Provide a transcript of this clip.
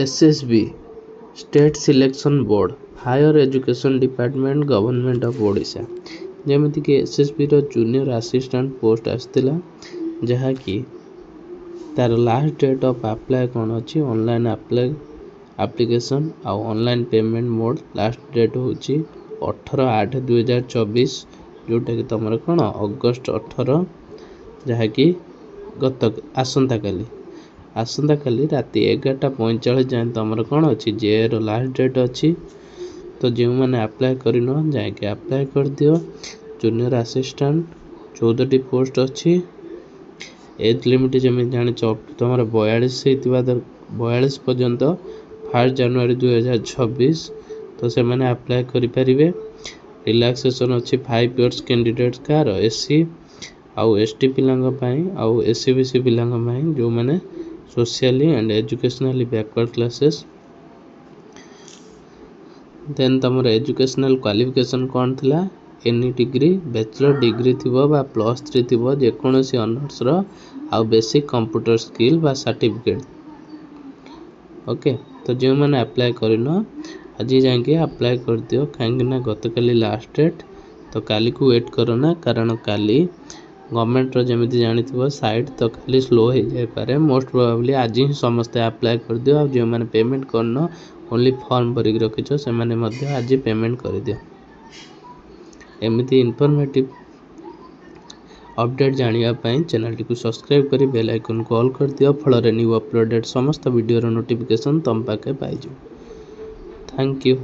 SSB state selection board higher education department government of Odisha जमीती कि SSB रो junior assistant post आसला जहाँकि तार लास्ट डेट ऑफ अप्लाई कौन अच्छी ऑनलाइन एप्लिकेशन आउ online payment mode last date हूँ 18/8/2024 जोटा कि तुम कौन अगस्ट 18 जहाँकि गत आसंता काली राति 11:45 जाए तुम कौन अच्छी जेर लास्ट डेट अच्छी तो जो मैंने अप्लाई कर जाके अप्लाई कर दियो जूनियर असिस्टेंट 14टी पोस्ट अच्छी एज लिमिट जमी जानी तुम 42 पर्यंत 1 जनवरी 2026 तो से मैंने अप्लाई करें रिलैक्सेशन अच्छी 5 इयर्स कैंडिडेट्स कार SC आउ ST पिलांग आउ SC BC पिलांग जो मैंने socially and educationally backward classes then तुम एजुकेशनल क्वालिफिकेशन कौन थिला एनी डिग्री बैचलर डिग्री थिबो बा +3 थिबो जेकोसी ऑनर्स रो आउ बेसिक कंप्यूटर स्किल बा सर्टिफिकेट ओके तो जो मैंने अप्लाई करन आज जाके अप्लाई कर दियो कहीं गत काली लास्ट डेट तो काली को वेट करना कारण काली गवर्नमेंट जमी जानी साइट तो खाली स्लो हो जाए पारे मोस्ट प्रोबेबली आज ही समस्ते अप्लाई कर दियो और जो मैंने पेमेंट करन ओनली फॉर्म भरिक रखिछ से मैंने आज पेमेंट कर दियो एमती इनफॉर्मेटिव अपडेट जानिया चैनल टी को सब्सक्राइब करी बेल आइकन को ऑल कर दियो फल न्यू अपलोडेड समस्त वीडियो नोटिफिकेशन तुम पाके पाइज थैंक यू।